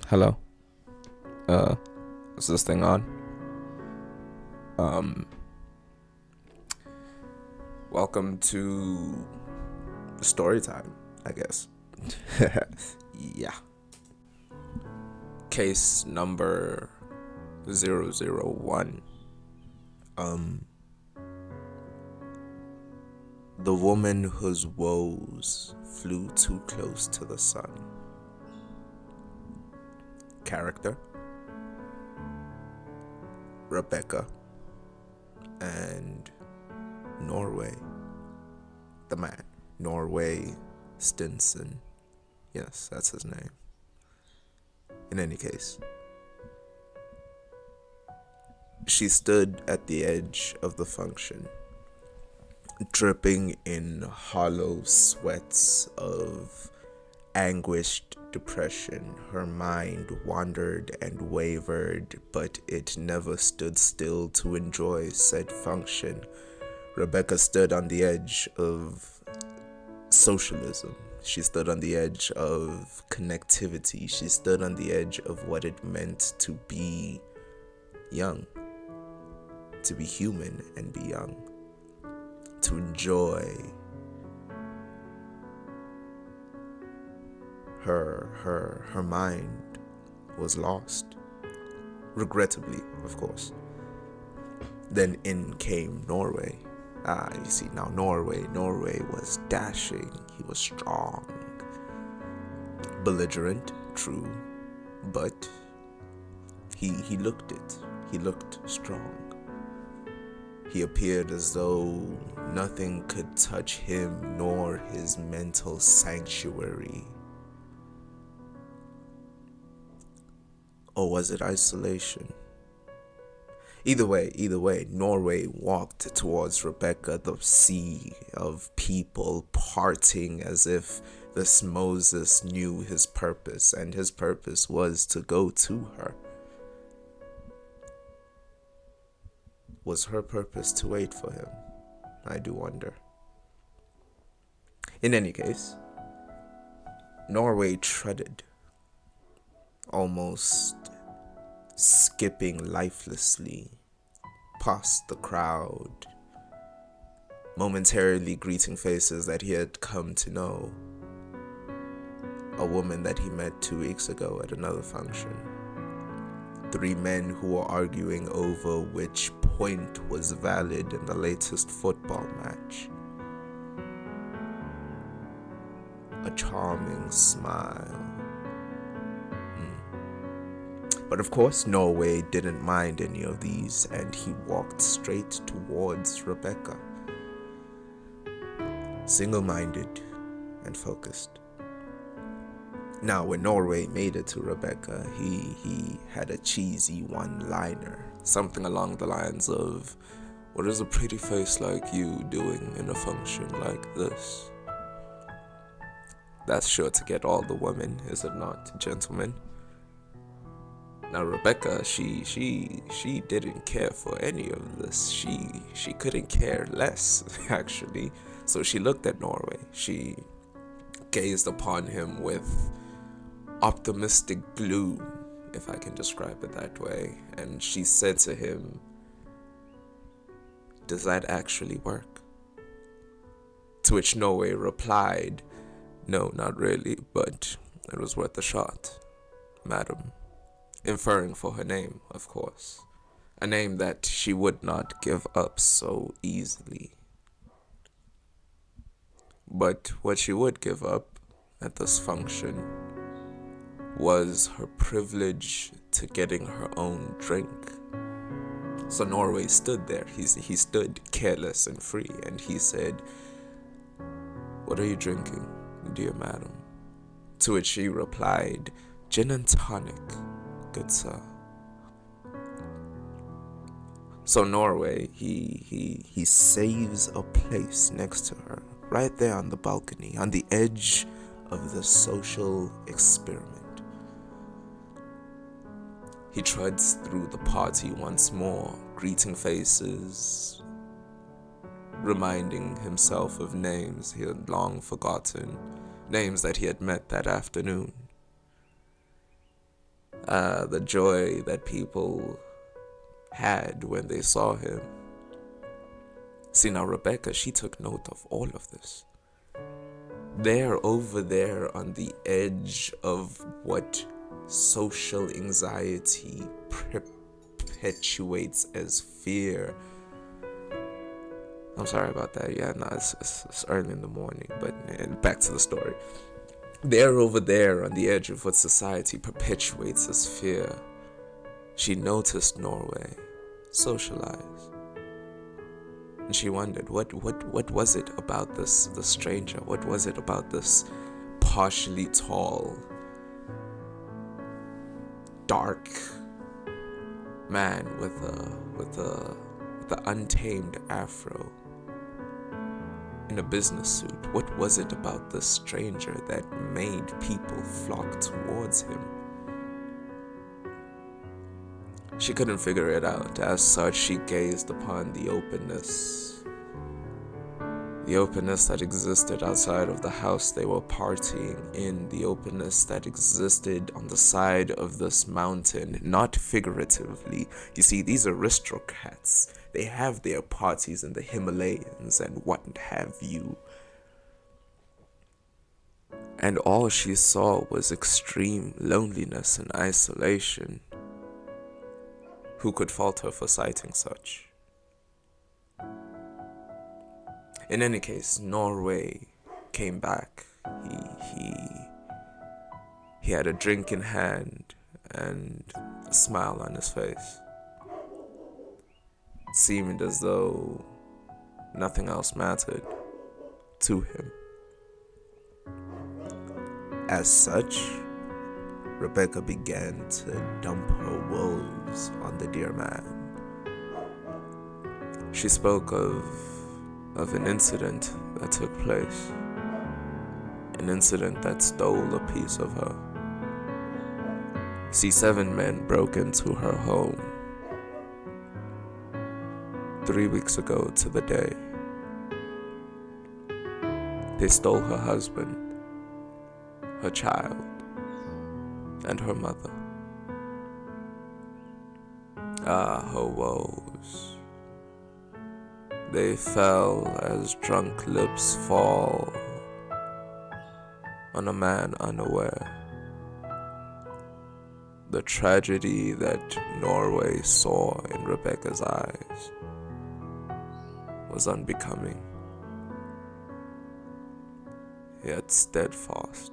Hello. Uh, is this thing on? Um, Welcome to story time, I guess. Yeah. Case number 001. Um, the woman whose woes flew too close to the sun. Character: Rebecca and Norway. The man, Norway Stinson. Yes, that's his name. In any case, she stood at the edge of the function, dripping in hollow sweats of anguished depression. Her mind wandered and wavered, but it never stood still to enjoy said function. Rebecca stood on the edge of socialism. She stood on the edge of connectivity. She stood on the edge of what it meant to be young, to be human and be young, to enjoy her mind was lost, regrettably, of course. Then in came Norway. You see, now Norway was dashing. He was strong, belligerent, true, but he looked it. He looked strong. He appeared as though nothing could touch him nor his mental sanctuary. Or was it isolation? Either way, Norway walked towards Rebecca, the sea of people parting as if this Moses knew his purpose, and his purpose was to go to her. Was her purpose to wait for him? I do wonder. In any case, Norway treaded, almost skipping lifelessly past the crowd, momentarily greeting faces that he had come to know. A woman that he met 2 weeks ago at another function. 3 men who were arguing over which point was valid in the latest football match. A charming smile. But of course, Norway didn't mind any of these, and he walked straight towards Rebecca, single-minded and focused. Now, when Norway made it to Rebecca, he had a cheesy one-liner, something along the lines of, "What is a pretty face like you doing in a function like this?" That's sure to get all the women, is it not, gentlemen? Now Rebecca, she didn't care for any of this. She couldn't care less, actually. So she looked at Norway. She gazed upon him with optimistic gloom, if I can describe it that way, and she said to him, "Does that actually work?" To which Norway replied, "No, not really, but it was worth a shot, madam." Inferring for her name, of course. A name that she would not give up so easily. But what she would give up at this function was her privilege to getting her own drink. So Norway stood there. He stood careless and free, and he said, "What are you drinking, dear madam?" To which she replied, "Gin and tonic, good sir." So Norway, he saves a place next to her, right there on the balcony, on the edge of the social experiment. He treads through the party once more, greeting faces, reminding himself of names he had long forgotten, names that he had met that afternoon. The joy that people had when they saw him. See, now Rebecca, she took note of all of this. They're over there on the edge of what social anxiety perpetuates as fear. I'm sorry about that. Yeah, no, it's early in the morning, but back to the story. They're over there on the edge of what society perpetuates as fear. She noticed Norway socialize. And she wondered, what was it about this stranger? What was it about this partially tall, dark man with the untamed afro in a business suit? What was it about this stranger that made people flock towards him? She couldn't figure it out. As such, she gazed upon the openness that existed outside of the house they were partying in, the openness that existed on the side of this mountain, not figuratively. You see, these aristocrats, they have their parties in the Himalayas and what have you. And all she saw was extreme loneliness and isolation. Who could fault her for citing such? In any case, Norway came back. He had a drink in hand and a smile on his face. It seemed as though nothing else mattered to him. As such, Rebecca began to dump her woes on the dear man. She spoke of an incident that took place, an incident that stole a piece of her. See, 7 men broke into her home 3 weeks ago to the day. They stole her husband, her child, and her mother. Ah, her woes. They fell as drunk lips fall on a man unaware. The tragedy that Norway saw in Rebecca's eyes was unbecoming, yet steadfast.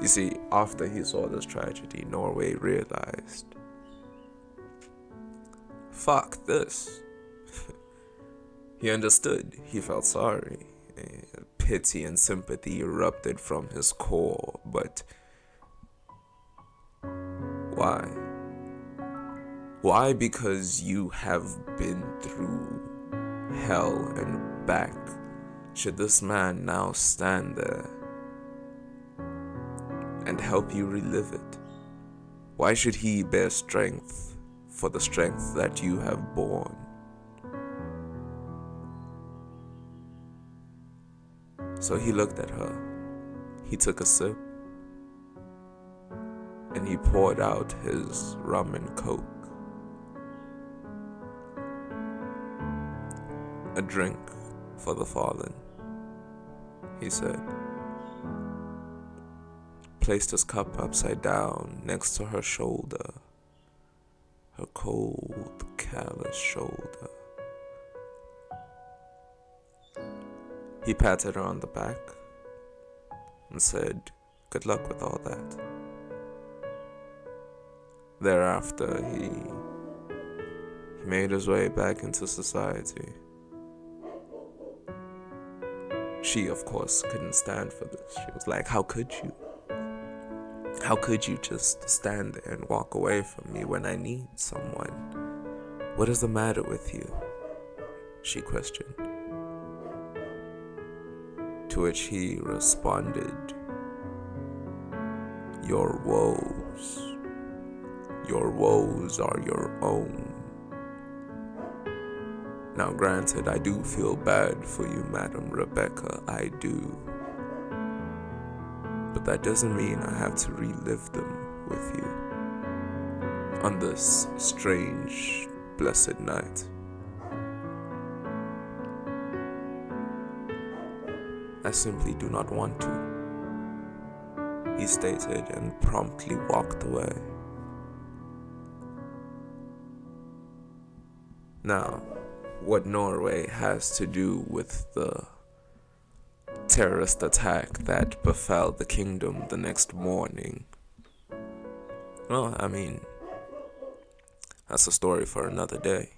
You see, after he saw this tragedy, Norway realized, fuck this. He understood. He felt sorry. Pity and sympathy erupted from his core, but why? Why? Because you have been through hell and back. Should this man now stand there and help you relive it? Why should he bear strength for the strength that you have borne? So he looked at her, he took a sip, and he poured out his rum and coke. A drink for the fallen, he said. Placed his cup upside down next to her shoulder, her cold, callous shoulder. He patted her on the back and said, "Good luck with all that." Thereafter, he made his way back into society. She, of course, couldn't stand for this. She was like, how could you? How could you just stand there and walk away from me when I need someone? What is the matter with you? She questioned. To which he responded, your woes are your own. Now granted, I do feel bad for you, Madam Rebecca, I do. But that doesn't mean I have to relive them with you on this strange, blessed night. I simply do not want to, he stated and promptly walked away. Now, what Norway has to do with the terrorist attack that befell the kingdom the next morning, well, I mean, that's a story for another day.